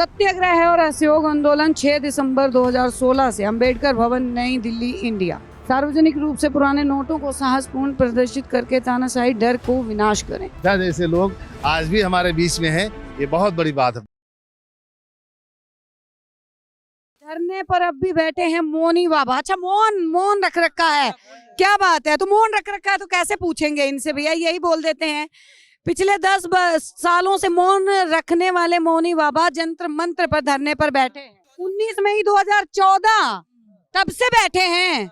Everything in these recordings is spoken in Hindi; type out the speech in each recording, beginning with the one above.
सत्याग्रह और असहयोग आंदोलन 6 दिसंबर 2016 से अंबेडकर भवन नई दिल्ली इंडिया। सार्वजनिक रूप से पुराने नोटों को साहसपूर्ण प्रदर्शित करके तानाशाही डर को विनाश करें। जैसे लोग आज भी हमारे बीच में हैं, ये बहुत बड़ी बात है। धरने पर अब भी बैठे हैं मौनी बाबा। अच्छा, मौन रख रखा है, क्या बात है? तो मौन रख रखा है तो कैसे पूछेंगे इनसे भैया, यही बोल देते हैं। पिछले 10 सालों से मौन रखने वाले मौनी बाबा जंतर मंत्र पर धरने पर बैठे हैं। 19 मई 2014 तब से बैठे हैं।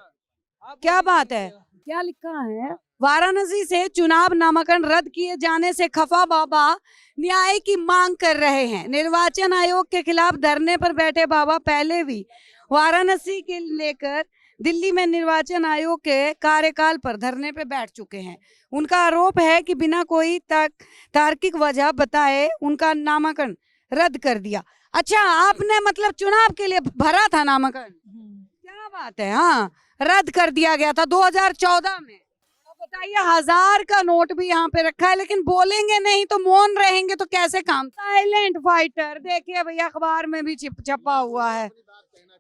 क्या बात है? क्या लिखा है? वाराणसी से चुनाव नामांकन रद्द किए जाने से खफा बाबा न्याय की मांग कर रहे हैं। निर्वाचन आयोग के खिलाफ धरने पर बैठे बाबा पहले भी वाराणसी के लेकर दिल्ली में निर्वाचन आयोग के कार्यकाल पर धरने पर बैठ चुके हैं। उनका आरोप है कि बिना कोई तार्किक वजह बताए उनका नामांकन रद्द कर दिया। अच्छा, आपने मतलब चुनाव के लिए भरा था नामांकन? क्या बात है। हाँ, रद्द कर दिया गया था 2014 में। तो बताइए, 1000 का नोट भी यहाँ पे रखा है, लेकिन बोलेंगे नहीं तो मौन रहेंगे तो कैसे काम? साइलेंट फाइटर, देखिए भैया अखबार में भी छपा हुआ है।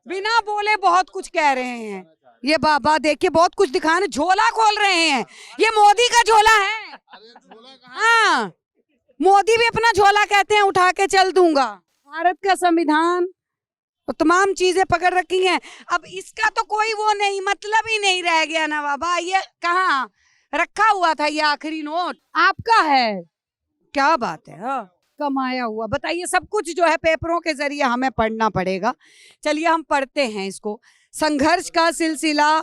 बिना बोले बहुत कुछ कह रहे हैं ये बाबा। देखिए बहुत कुछ दिखाने, झोला खोल रहे हैं। ये मोदी का झोला है। हाँ, मोदी भी अपना झोला कहते हैं उठा के चल दूंगा। भारत का संविधान और तमाम चीजें पकड़ रखी हैं। अब इसका तो कोई वो नहीं, मतलब ही नहीं रह गया ना बाबा। ये कहाँ रखा हुआ था? ये आखिरी नोट आपका है? क्या बात है। हाँ, कमाया हुआ। बताइए, सब कुछ जो है पेपरों के जरिए हमें पढ़ना पड़ेगा। चलिए हम पढ़ते हैं इसको। संघर्ष का सिलसिला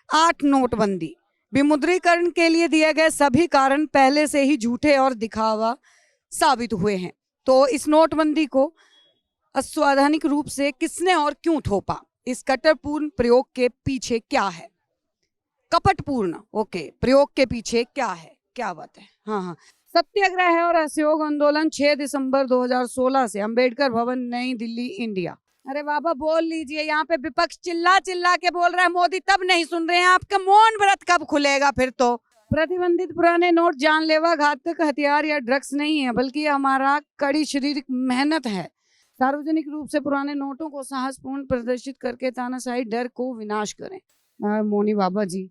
8 नोटबंदी। विमुद्रीकरण के लिए दिए गए सभी कारण पहले से ही झूठे और दिखावा साबित हुए हैं। तो इस नोटबंदी को असंवैधानिक रूप से किसने और क्यों थोपा? इस कट्टरपूर्ण प्रयोग के पीछे क्या है? कपटपूर्ण प्रयोग के पीछे क्या है? क्या बात है। हाँ, सत्याग्रह और असहयोग आंदोलन 6 दिसंबर 2016 से अंबेडकर भवन नई दिल्ली इंडिया। अरे बाबा बोल लीजिए, यहाँ पे विपक्ष चिल्ला चिल्ला के बोल रहा है, मोदी तब नहीं सुन रहे हैं। आपका मौन व्रत कब खुलेगा फिर? तो प्रतिबंधित पुराने नोट जानलेवा घातक हथियार या ड्रग्स नहीं है, बल्कि हमारा कड़ी शारीरिक मेहनत है। सार्वजनिक रूप से पुराने नोटों को साहसपूर्ण प्रदर्शित करके तानाशाही डर को विनाश करें। मौनी बाबा जी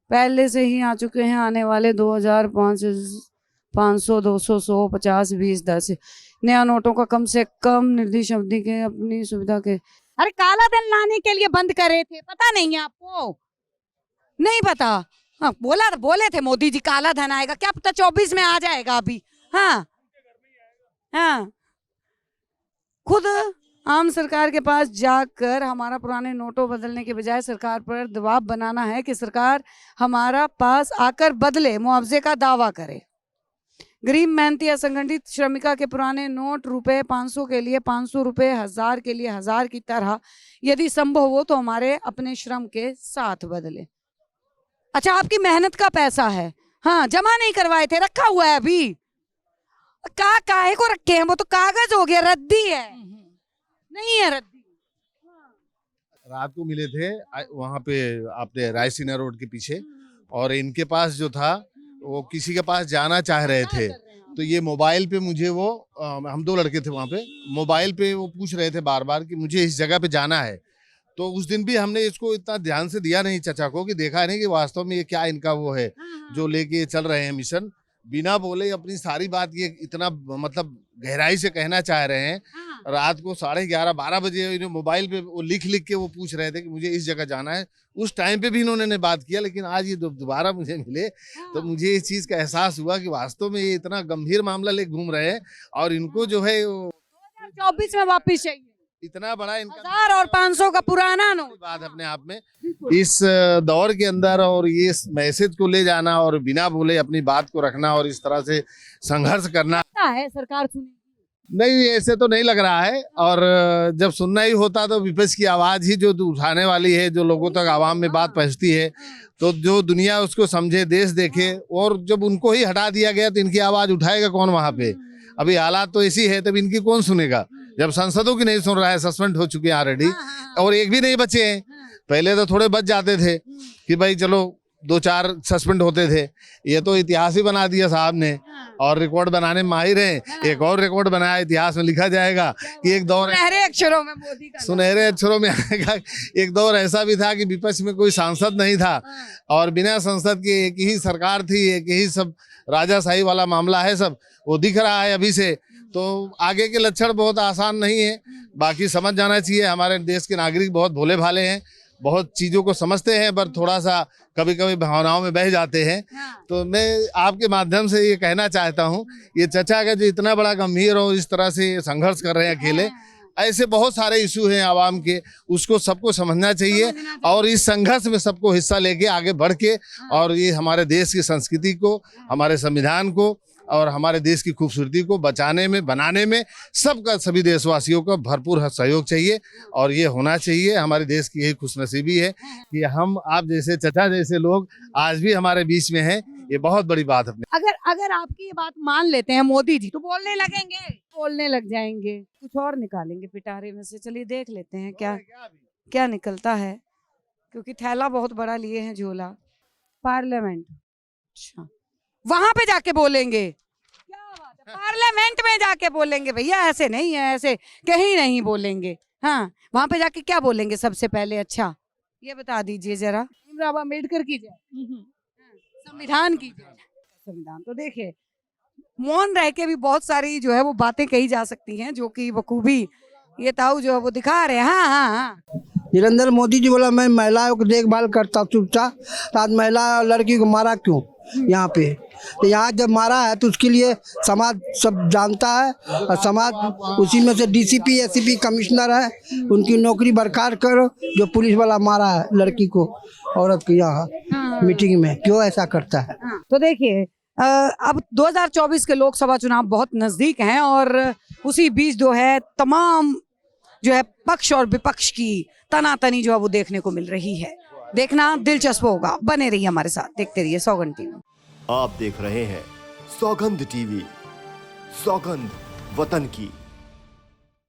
पहले से ही आ चुके हैं। आने वाले 2500, 200, 100, 50, 20, 10 नया नोटों का कम से कम निर्दिष्ट अवधि के अपनी सुविधा के। अरे काला धन लाने के लिए बंद करे थे, पता नहीं है आपको? नहीं पता? हाँ, बोले थे मोदी जी काला धन आएगा, क्या पता 24 में आ जाएगा अभी। हाँ, खुद आम सरकार के पास जाकर हमारा पुराने नोटों बदलने के बजाय सरकार पर दबाव बनाना है कि सरकार हमारा पास आकर बदले, मुआवजे का दावा करे। गरीब मेहनती असंगठित श्रमिका के पुराने नोट रुपए 500 के लिए 500 रुपए, 1000 के लिए 1000 की तरह यदि संभव हो तो हमारे अपने श्रम के साथ बदले। अच्छा, आपकी मेहनत का पैसा है। हाँ, जमा नहीं करवाए थे, रखा हुआ है अभी। काहे को रखे हैं? वो तो कागज हो गया, रद्दी है। नहीं है रद्दी। रात को मिले थे वहाँ पे आपने रायसीना रोड के पीछे, और इनके पास जो था वो किसी के पास जाना चाह रहे थे। तो ये मोबाइल पे मुझे वो हम 2 लड़के थे वहाँ पे, मोबाइल पे वो पूछ रहे थे बार बार कि मुझे इस जगह पे जाना है। तो उस दिन भी हमने इसको इतना ध्यान से दिया नहीं चाचा को, कि देखा नहीं कि वास्तव में ये क्या इनका वो है जो लेके चल रहे हैं मिशन। बिना बोले अपनी सारी बात ये इतना मतलब गहराई से कहना चाह रहे हैं। रात को 11:30, 12 बजे मोबाइल पे वो लिख के वो पूछ रहे थे कि मुझे इस जगह जाना है। उस टाइम पे भी इन्होंने बात किया, लेकिन आज ये दोबारा मुझे मिले तो मुझे इस चीज का एहसास हुआ कि वास्तव में ये इतना गंभीर मामला ले घूम रहे हैं, और इनको जो है 2024 में वापिस चाहिए। इतना बड़ा इनका 1000 और 500 का पुराना नोट बात अपने आप में इस दौर के अंदर, और ये मैसेज को ले जाना और बिना बोले अपनी बात को रखना और इस तरह से संघर्ष करना है। सरकार सुनेगी नहीं, ऐसे तो नहीं लग रहा है। और जब सुनना ही होता तो विपक्ष की आवाज ही जो उठाने वाली है, जो लोगों तक आवाम में बात पहुंचती है, तो जो दुनिया उसको समझे, देश देखे। और जब उनको ही हटा दिया गया तो इनकी आवाज उठाएगा कौन वहां पे? अभी हालात तो ऐसी है, तब इनकी कौन सुनेगा? जब सांसदों की नहीं सुन रहा है, सस्पेंड हो चुके हैं ऑलरेडी, और एक भी नहीं बचे हैं। पहले तो थोड़े बच जाते थे कि भाई चलो 2-4 सस्पेंड होते थे। ये तो इतिहास ही बना दिया साहब ने, और रिकॉर्ड बनाने में माहिर हैं। एक और रिकॉर्ड बनाया, इतिहास में लिखा जाएगा कि एक दौर सुनहरे अक्षरों में मोदी का सुनहरे अक्षरों में आएगा। एक दौर ऐसा भी था कि विपक्ष में कोई सांसद नहीं था और बिना संसद के एक ही सरकार थी, एक ही सब राजाशाही वाला मामला है, सब वो दिख रहा है अभी से। तो आगे के लक्षण बहुत आसान नहीं है, बाकी समझ जाना चाहिए। हमारे देश के नागरिक बहुत भोले भाले हैं, बहुत चीज़ों को समझते हैं, पर थोड़ा सा कभी कभी भावनाओं में बह जाते हैं। तो मैं आपके माध्यम से ये कहना चाहता हूँ, ये चचा का जो इतना बड़ा गंभीर और इस तरह से संघर्ष कर रहे हैं अकेले, ऐसे बहुत सारे इशू हैं आवाम के, उसको सबको समझना चाहिए और इस संघर्ष में सबको हिस्सा लेके आगे बढ़ के, और ये हमारे देश की संस्कृति को, हमारे संविधान को और हमारे देश की खूबसूरती को बचाने में, बनाने में सबका, सभी देशवासियों का भरपूर सहयोग चाहिए। और ये होना चाहिए। हमारे देश की यही खुशनसीबी है कि हम, आप जैसे चचा जैसे लोग आज भी हमारे बीच में हैं। ये बहुत बड़ी बात है। अगर आपकी ये बात मान लेते हैं मोदी जी, तो बोलने लगेंगे, बोलने लग जाएंगे, कुछ और निकालेंगे पिटारे में से। चलिए देख लेते हैं क्या निकलता है, क्योंकि थैला बहुत बड़ा लिए हैं, झोला। पार्लियामेंट, अच्छा, वहां पे जाके बोलेंगे। क्या बात है, पार्लियामेंट में जाके बोलेंगे भैया, ऐसे नहीं है, ऐसे कहीं नहीं बोलेंगे। हाँ, वहां पे जाके क्या बोलेंगे सबसे पहले? अच्छा, ये बता दीजिए जरा। भीमराव अम्बेडकर की जय, संविधान की जय। संविधान तो देखिए, मौन रह के भी बहुत सारी जो है वो बातें कही जा सकती हैं, जो कि बखूबी ये ताऊ जो है वो दिखा रहे हैं। हाँ हाँ हाँ, नरेंद्र मोदी जी बोला मैं महिलाओं की देखभाल करता चुपचाप, तो आज महिला लड़की को मारा क्यों यहाँ पे? तो यहाँ जब मारा है तो उसके लिए समाज सब जानता है, और समाज उसी में से डीसीपी, एसीपी, कमिश्नर है, उनकी नौकरी बरकरार करो। जो पुलिस वाला मारा है लड़की को, औरत को, यहाँ मीटिंग में क्यों ऐसा करता है? तो देखिए, अब 2024 के लोकसभा चुनाव बहुत नजदीक हैं, और उसी बीच जो है तमाम जो है पक्ष और विपक्ष की तनातनी जो है वो देखने को मिल रही है। देखना दिलचस्प होगा, बने रहिए हमारे साथ, देखते रहिए सौगंध टीवी। आप देख रहे हैं सौगंध टीवी, सौगंध वतन की।